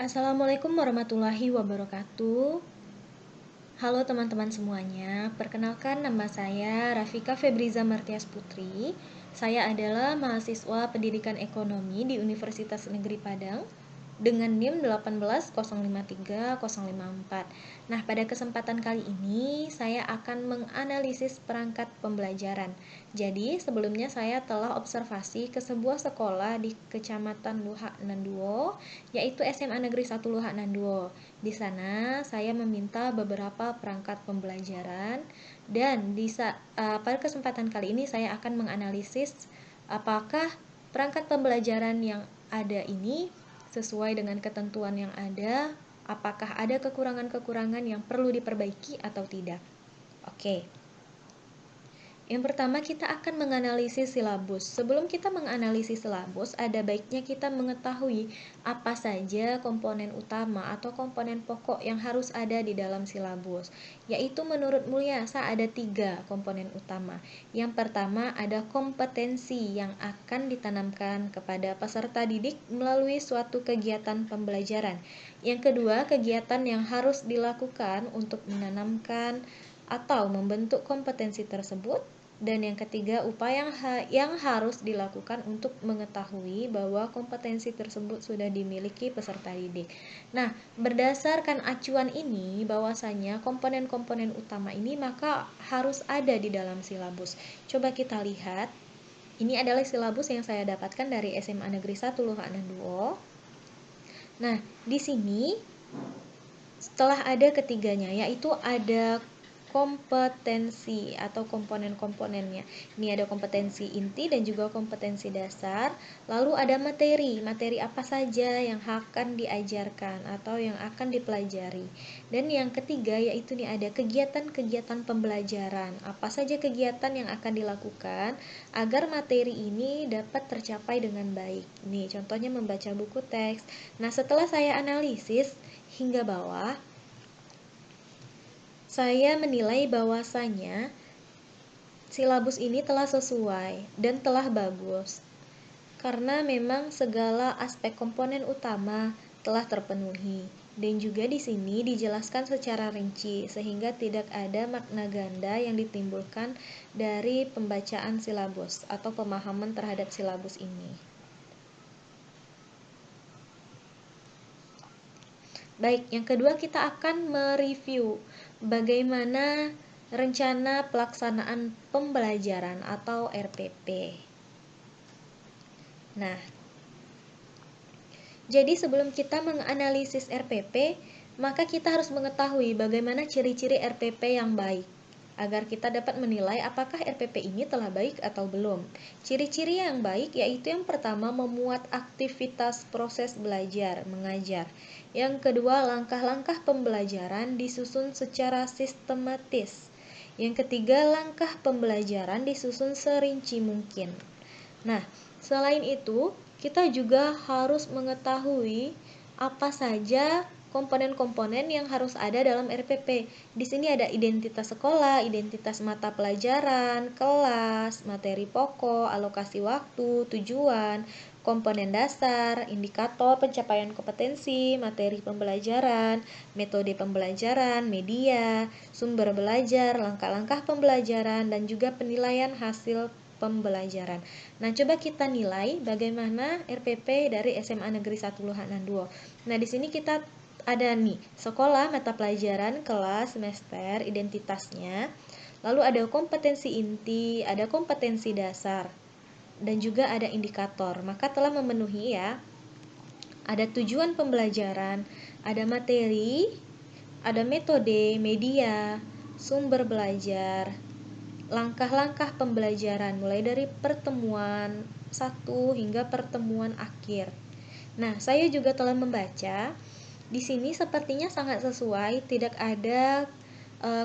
Assalamualaikum warahmatullahi wabarakatuh. Halo teman-teman semuanya, perkenalkan nama saya Rafika Febriza Martias Putri. Saya adalah mahasiswa Pendidikan Ekonomi di Universitas Negeri Padang dengan NIM 18053.054. Nah, pada kesempatan kali ini saya akan menganalisis perangkat pembelajaran. Jadi, sebelumnya saya telah observasi ke sebuah sekolah di Kecamatan Luhak Nanduo, yaitu SMA Negeri 1 Luhak Nanduo. Di sana saya meminta beberapa perangkat pembelajaran dan pada kesempatan kali ini saya akan menganalisis apakah perangkat pembelajaran yang ada ini sesuai dengan ketentuan yang ada, apakah ada kekurangan-kekurangan yang perlu diperbaiki atau tidak. Oke. Yang pertama, kita akan menganalisis silabus. Sebelum kita menganalisis silabus, ada baiknya kita mengetahui apa saja komponen utama atau komponen pokok yang harus ada di dalam silabus. Yaitu menurut Mulyasa ada 3 komponen utama. Yang pertama ada kompetensi yang akan ditanamkan kepada peserta didik melalui suatu kegiatan pembelajaran. Yang kedua, kegiatan yang harus dilakukan untuk menanamkan atau membentuk kompetensi tersebut. Dan yang ketiga, upaya yang harus dilakukan untuk mengetahui bahwa kompetensi tersebut sudah dimiliki peserta didik. Nah, berdasarkan acuan ini, bahwasanya komponen-komponen utama ini maka harus ada di dalam silabus. Coba kita lihat. Ini adalah silabus yang saya dapatkan dari SMA Negeri 1 Luhak Nanduo. Nah, di sini setelah ada ketiganya, yaitu ada kompetensi atau komponen-komponennya. Ini ada kompetensi inti dan juga kompetensi dasar. Lalu ada materi. Materi apa saja yang akan diajarkan atau yang akan dipelajari. Dan yang ketiga yaitu nih ada kegiatan-kegiatan pembelajaran. Apa saja kegiatan yang akan dilakukan agar materi ini dapat tercapai dengan baik. Nih, contohnya membaca buku teks. Nah, setelah saya analisis hingga bawah, saya menilai bahwasanya silabus ini telah sesuai dan telah bagus karena memang segala aspek komponen utama telah terpenuhi dan juga di sini dijelaskan secara rinci sehingga tidak ada makna ganda yang ditimbulkan dari pembacaan silabus atau pemahaman terhadap silabus ini. Baik, yang kedua kita akan mereview bagaimana rencana pelaksanaan pembelajaran atau RPP. Nah, jadi sebelum kita menganalisis RPP, maka kita harus mengetahui bagaimana ciri-ciri RPP yang baik agar kita dapat menilai apakah RPP ini telah baik atau belum. Ciri-ciri yang baik yaitu yang pertama memuat aktivitas proses belajar, mengajar. Yang kedua, langkah-langkah pembelajaran disusun secara sistematis. Yang ketiga, langkah pembelajaran disusun serinci mungkin. Nah, selain itu, kita juga harus mengetahui apa saja komponen-komponen yang harus ada dalam RPP. Di sini ada identitas sekolah, identitas mata pelajaran, kelas, materi pokok, alokasi waktu, tujuan, komponen dasar, indikator pencapaian kompetensi, materi pembelajaran, metode pembelajaran, media, sumber belajar, langkah-langkah pembelajaran, dan juga penilaian hasil pembelajaran. Nah, coba kita nilai bagaimana RPP dari SMA Negeri 1 Luhak Nanduo. Nah, di sini kita ada nih, sekolah, mata pelajaran, kelas, semester, identitasnya. Lalu ada kompetensi inti, ada kompetensi dasar, dan juga ada indikator. Maka telah memenuhi ya. Ada tujuan pembelajaran, ada materi, ada metode, media, sumber belajar, langkah-langkah pembelajaran mulai dari pertemuan 1 hingga pertemuan akhir. Nah, saya juga telah membaca. Di sini sepertinya sangat sesuai, tidak ada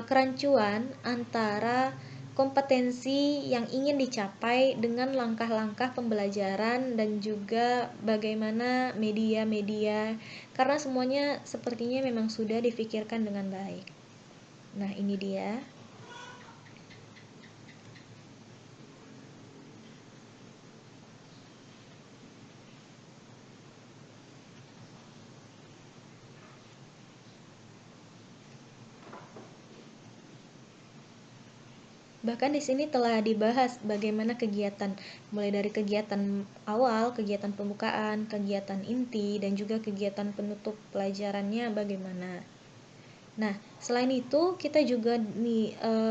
kerancuan antara kompetensi yang ingin dicapai dengan langkah-langkah pembelajaran dan juga bagaimana media-media, karena semuanya sepertinya memang sudah difikirkan dengan baik. Nah, ini dia. Bahkan di sini telah dibahas bagaimana kegiatan, mulai dari kegiatan awal, kegiatan pembukaan, kegiatan inti, dan juga kegiatan penutup pelajarannya bagaimana. Nah, selain itu kita juga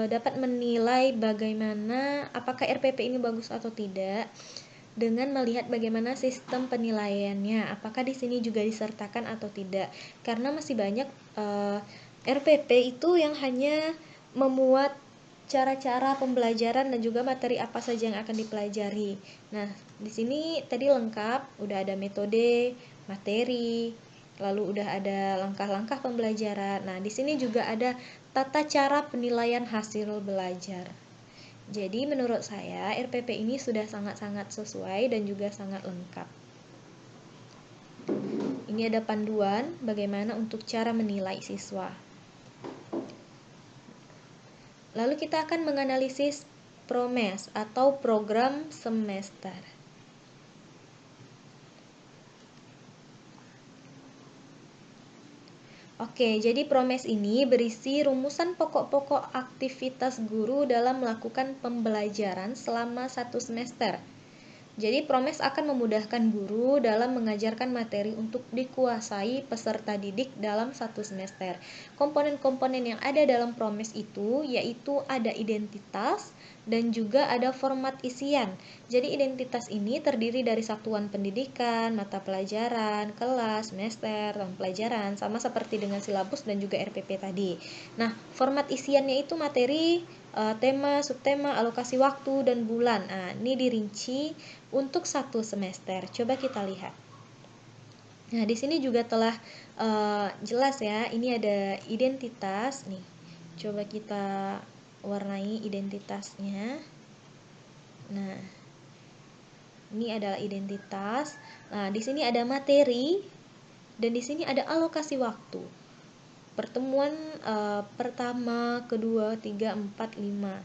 dapat menilai bagaimana apakah RPP ini bagus atau tidak dengan melihat bagaimana sistem penilaiannya, apakah di sini juga disertakan atau tidak. Karena masih banyak RPP itu yang hanya memuat cara-cara pembelajaran dan juga materi apa saja yang akan dipelajari. Nah, di sini tadi lengkap, udah ada metode, materi, lalu udah ada langkah-langkah pembelajaran. Nah, di sini juga ada tata cara penilaian hasil belajar. Jadi menurut saya RPP ini sudah sangat-sangat sesuai dan juga sangat lengkap. Ini ada panduan bagaimana untuk cara menilai siswa. Lalu kita akan menganalisis PROMES atau program semester. Oke, jadi PROMES ini berisi rumusan pokok-pokok aktivitas guru dalam melakukan pembelajaran selama 1 semester. Jadi PROMES akan memudahkan guru dalam mengajarkan materi untuk dikuasai peserta didik dalam 1 semester. Komponen-komponen yang ada dalam PROMES itu yaitu ada identitas dan juga ada format isian. Jadi identitas ini terdiri dari satuan pendidikan, mata pelajaran, kelas, semester, tahun pelajaran, sama seperti dengan silabus dan juga RPP tadi. Nah, format isiannya itu materi, tema, subtema, alokasi waktu, dan bulan. Nah, ini dirinci untuk 1 semester. Coba kita lihat. Nah, di sini juga telah jelas ya. Ini ada identitas nih. Coba kita warnai identitasnya. Nah, ini adalah identitas. Nah, di sini ada materi dan di sini ada alokasi waktu. Pertemuan pertama, kedua, 3, 4, 5.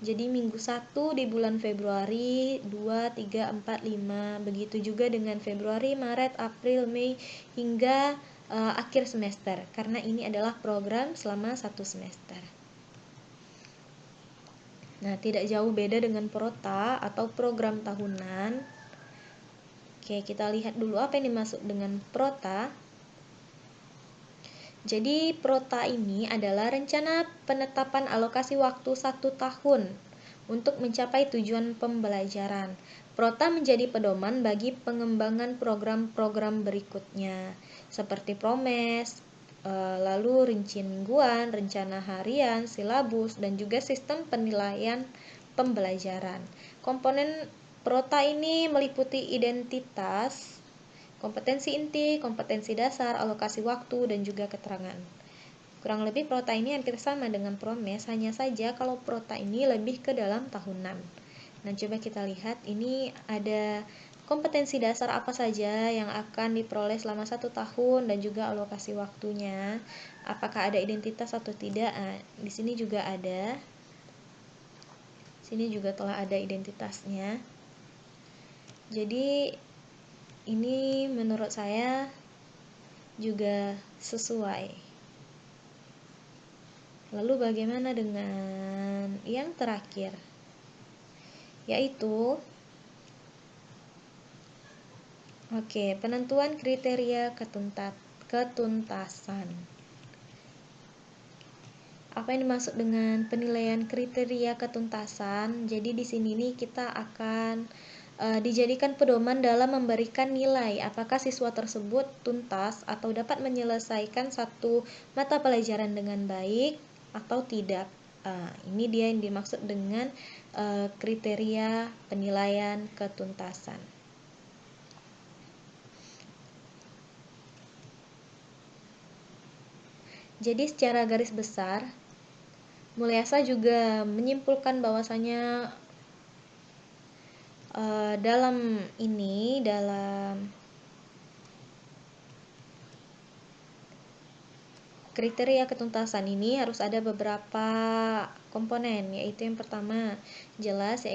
Jadi minggu 1 di bulan Februari, 2, 3, 4, 5. Begitu juga dengan Februari, Maret, April, Mei, hingga akhir semester. Karena ini adalah program selama 1 semester. Nah, tidak jauh beda dengan prota atau program tahunan. Oke, kita lihat dulu apa yang dimaksud dengan prota. Jadi prota ini adalah rencana penetapan alokasi waktu 1 tahun untuk mencapai tujuan pembelajaran. Prota menjadi pedoman bagi pengembangan program-program berikutnya, seperti PROMES, lalu rincian mingguan, rencana harian, silabus, dan juga sistem penilaian pembelajaran. Komponen prota ini meliputi identitas, kompetensi inti, kompetensi dasar, alokasi waktu, dan juga keterangan. Kurang lebih prota ini hampir sama dengan PROMES, hanya saja kalau prota ini lebih ke dalam tahunan. Nah, coba kita lihat, ini ada kompetensi dasar apa saja yang akan diperoleh selama 1 tahun dan juga alokasi waktunya. Apakah ada identitas atau tidak? Nah, di sini juga ada. Sini juga telah ada identitasnya. Jadi ini menurut saya juga sesuai. Lalu bagaimana dengan yang terakhir? Yaitu penentuan kriteria ketuntasan. Apa yang dimaksud dengan penilaian kriteria ketuntasan? Jadi di sini nih kita akan dijadikan pedoman dalam memberikan nilai apakah siswa tersebut tuntas atau dapat menyelesaikan satu mata pelajaran dengan baik atau tidak. Ini dia yang dimaksud dengan kriteria penilaian ketuntasan. Jadi secara garis besar, Mulyasa juga menyimpulkan bahwasanya dalam kriteria ketuntasan ini harus ada beberapa komponen, yaitu yang pertama jelas